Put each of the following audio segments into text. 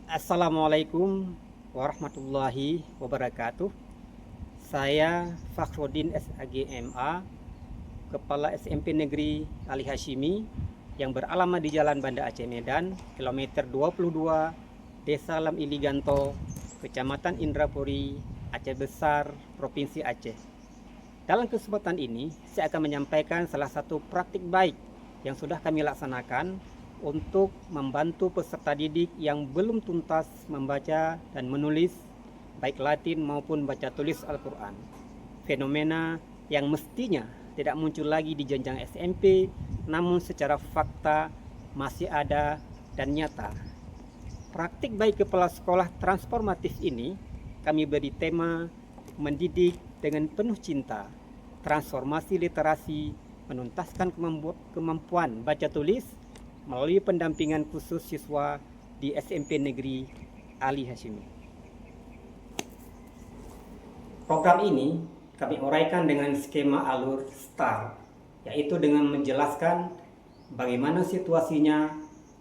Assalamualaikum warahmatullahi wabarakatuh. Saya Fakhruddin SAGMA, Kepala SMP Negeri Ali Hashimi yang beralamat di Jalan Banda Aceh Medan, kilometer 22, Desa Lam Iliganto, Kecamatan Indrapuri, Aceh Besar, Provinsi Aceh. Dalam kesempatan ini, saya akan menyampaikan salah satu praktik baik yang sudah kami laksanakan untuk membantu peserta didik yang belum tuntas membaca dan menulis baik Latin maupun baca tulis Al-Quran. Fenomena yang mestinya tidak muncul lagi di jenjang SMP, namun secara fakta masih ada dan nyata. Praktik baik kepala sekolah transformatif ini kami beri tema mendidik dengan penuh cinta, transformasi literasi, menuntaskan kemampuan baca tulis melalui pendampingan khusus siswa di SMP Negeri Ali Hashimi. Program ini kami uraikan dengan skema alur STAR, yaitu dengan menjelaskan bagaimana situasinya,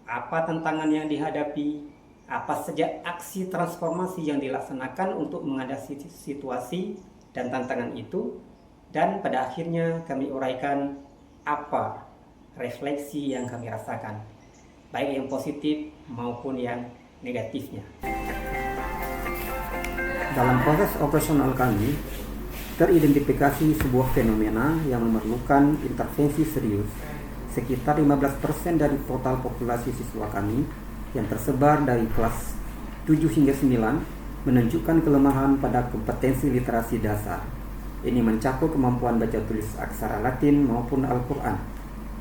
apa tantangan yang dihadapi, apa saja aksi transformasi yang dilaksanakan untuk mengatasi situasi dan tantangan itu, dan pada akhirnya kami uraikan apa refleksi yang kami rasakan, baik yang positif maupun yang negatifnya. Dalam proses operasional kami, teridentifikasi sebuah fenomena yang memerlukan intervensi serius. Sekitar 15% dari total populasi siswa kami yang tersebar dari kelas 7 hingga 9 menunjukkan kelemahan pada kompetensi literasi dasar. Ini mencakup kemampuan baca tulis aksara Latin maupun Al-Quran,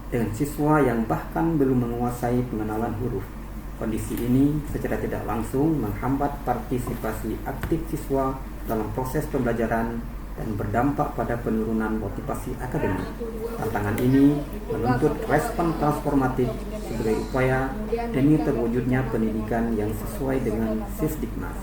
dengan siswa yang bahkan belum menguasai pengenalan huruf. Kondisi ini secara tidak langsung menghambat partisipasi aktif siswa dalam proses pembelajaran dan berdampak pada penurunan motivasi akademik. Tantangan ini menuntut respon transformatif sebagai upaya demi terwujudnya pendidikan yang sesuai dengan Sisdiknas.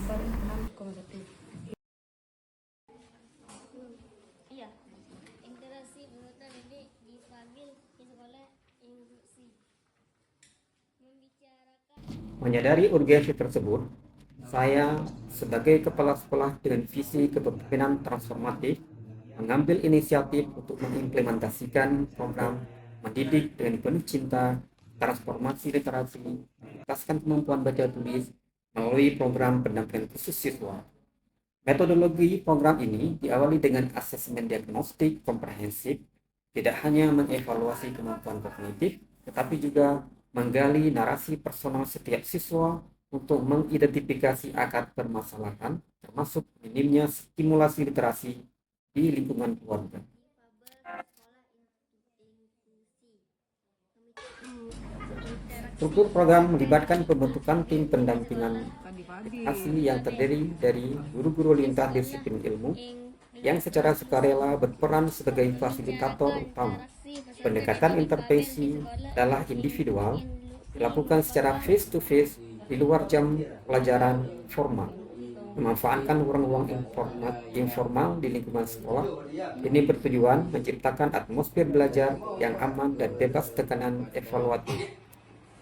Menyadari urgensi tersebut, saya sebagai kepala sekolah dengan visi kepemimpinan transformatif mengambil inisiatif untuk mengimplementasikan program mendidik dengan penuh cinta, transformasi literasi, meningkatkan kemampuan baca tulis melalui program pendampingan khusus siswa. Metodologi program ini diawali dengan asesmen diagnostik komprehensif, tidak hanya mengevaluasi kemampuan kognitif, tetapi juga menggali narasi personal setiap siswa untuk mengidentifikasi akar permasalahan, termasuk minimnya stimulasi literasi di lingkungan keluarga. Struktur program melibatkan pembentukan tim pendampingan asli yang terdiri dari guru-guru lintas disiplin ilmu yang secara sukarela berperan sebagai fasilitator utama. Pendekatan intervensi adalah individual, dilakukan secara face-to-face di luar jam pelajaran formal, memanfaatkan ruang-ruang informal di lingkungan sekolah. Ini bertujuan menciptakan atmosfer belajar yang aman dan bebas tekanan evaluatif.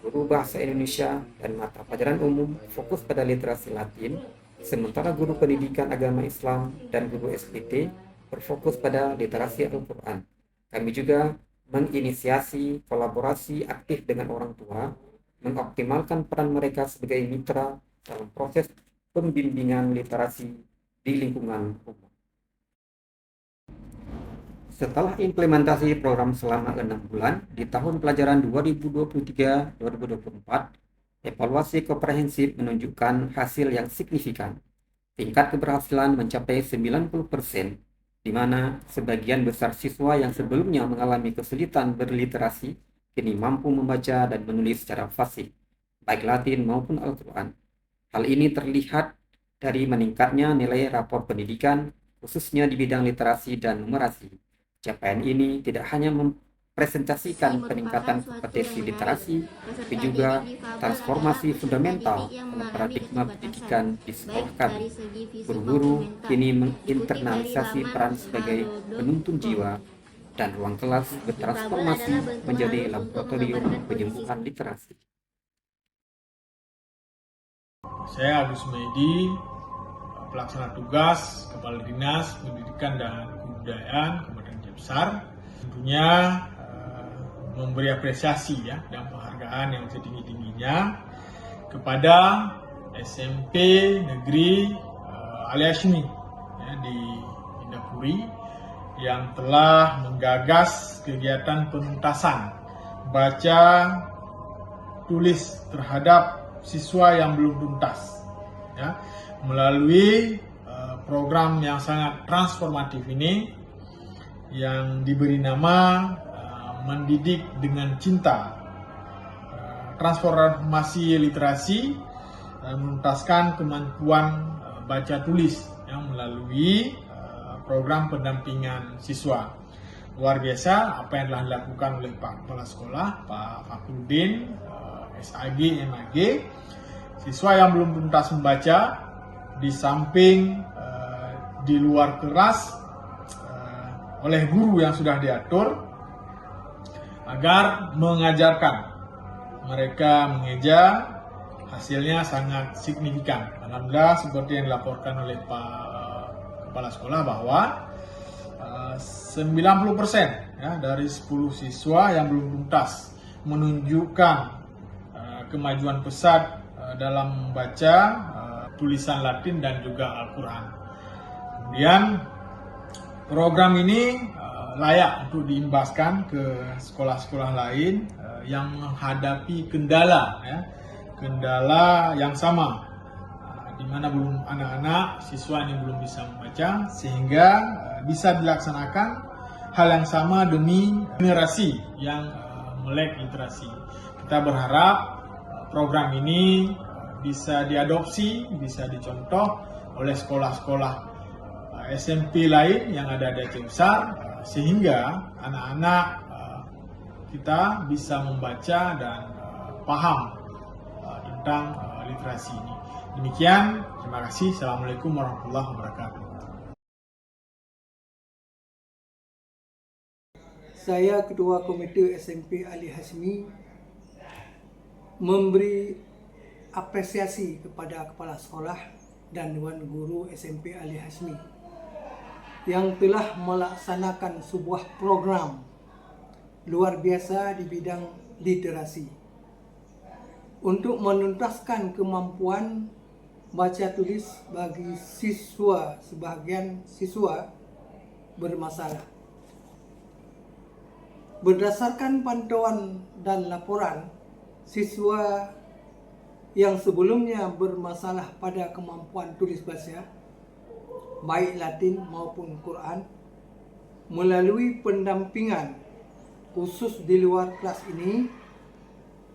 Guru bahasa Indonesia dan mata pelajaran umum fokus pada literasi Latin, sementara guru pendidikan agama Islam dan guru SPT berfokus pada literasi Al-Quran. Kami juga menginisiasi kolaborasi aktif dengan orang tua, mengoptimalkan peran mereka sebagai mitra dalam proses pembimbingan literasi di lingkungan umum. Setelah implementasi program selama 6 bulan, di tahun pelajaran 2023-2024, evaluasi komprehensif menunjukkan hasil yang signifikan. Tingkat keberhasilan mencapai 90%, di mana sebagian besar siswa yang sebelumnya mengalami kesulitan berliterasi kini mampu membaca dan menulis secara fasih, baik Latin maupun Al-Quran. Hal ini terlihat dari meningkatnya nilai rapor pendidikan, khususnya di bidang literasi dan numerasi. Capaian ini tidak hanya presentasikan peningkatan kompetensi literasi, tapi juga transformasi fundamental dalam paradigma pendidikan di sekolah kami. Guru-guru kini menginternalisasi peran sebagai penuntun jiwa, dan ruang kelas bertransformasi menjadi laboratorium penyembuhan literasi. Saya Agus Medi, pelaksana tugas Kepala Dinas Pendidikan dan Kebudayaan Kabupaten Jemsar. Tentunya memberi apresiasi ya dan penghargaan yang setinggi-tingginya kepada SMP Negeri Ali Hashimi ya, di Indapuri yang telah menggagas kegiatan penuntasan baca tulis terhadap siswa yang belum tuntas ya, melalui program yang sangat transformatif ini yang diberi nama Mendidik dengan Cinta, transformasi literasi, menuntaskan kemampuan baca tulis yang melalui program pendampingan siswa. Luar biasa apa yang telah dilakukan oleh Pak Kepala Sekolah, Pak Fakhrudin, SAG, MAG. Siswa yang belum tuntas membaca, di samping di luar kelas oleh guru yang sudah diatur agar mengajarkan mereka mengeja, hasilnya sangat signifikan. Alhamdulillah seperti yang dilaporkan oleh Pak Kepala Sekolah bahwa 90% ya, dari 10 siswa yang belum tuntas menunjukkan kemajuan pesat dalam membaca tulisan Latin dan juga Al-Quran. Kemudian program ini layak untuk diimbaskan ke sekolah-sekolah lain yang menghadapi kendala ya, kendala yang sama, di mana belum anak-anak siswa ini belum bisa membaca, sehingga bisa dilaksanakan hal yang sama demi generasi yang melek literasi. Kita berharap program ini bisa diadopsi, bisa dicontoh oleh sekolah-sekolah SMP lain yang ada di Aceh Besar, sehingga anak-anak kita bisa membaca dan paham tentang literasi ini. Demikian, terima kasih. Assalamualaikum warahmatullahi wabarakatuh. Saya Ketua Komite SMP Ali Hashimi memberi apresiasi kepada Kepala Sekolah dan Dewan Guru SMP Ali Hashimi yang telah melaksanakan sebuah program luar biasa di bidang literasi untuk menuntaskan kemampuan baca tulis bagi siswa, sebagian siswa bermasalah. Berdasarkan pantauan dan laporan, siswa yang sebelumnya bermasalah pada kemampuan tulis baca, baik Latin maupun Quran, melalui pendampingan khusus di luar kelas ini,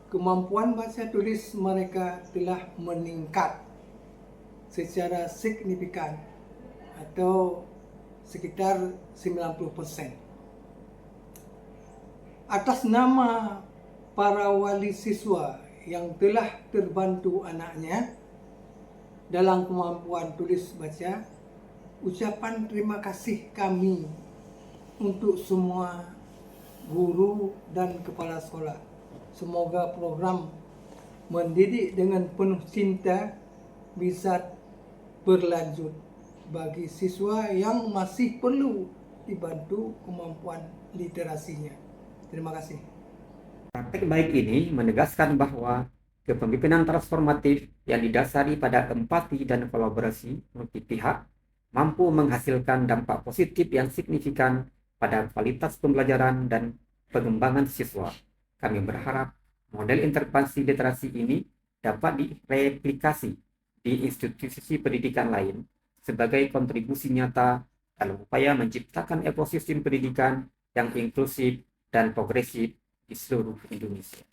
kemampuan baca tulis mereka telah meningkat secara signifikan atau sekitar 90%. Atas nama para wali siswa yang telah terbantu anaknya dalam kemampuan tulis baca, ucapan terima kasih kami untuk semua guru dan kepala sekolah. Semoga program mendidik dengan penuh cinta bisa berlanjut bagi siswa yang masih perlu dibantu kemampuan literasinya. Terima kasih. Praktek baik ini menegaskan bahwa kepemimpinan transformatif yang didasari pada empati dan kolaborasi multi pihak mampu menghasilkan dampak positif yang signifikan pada kualitas pembelajaran dan pengembangan siswa. Kami berharap model intervensi literasi ini dapat direplikasi di institusi pendidikan lain sebagai kontribusi nyata dalam upaya menciptakan ekosistem pendidikan yang inklusif dan progresif di seluruh Indonesia.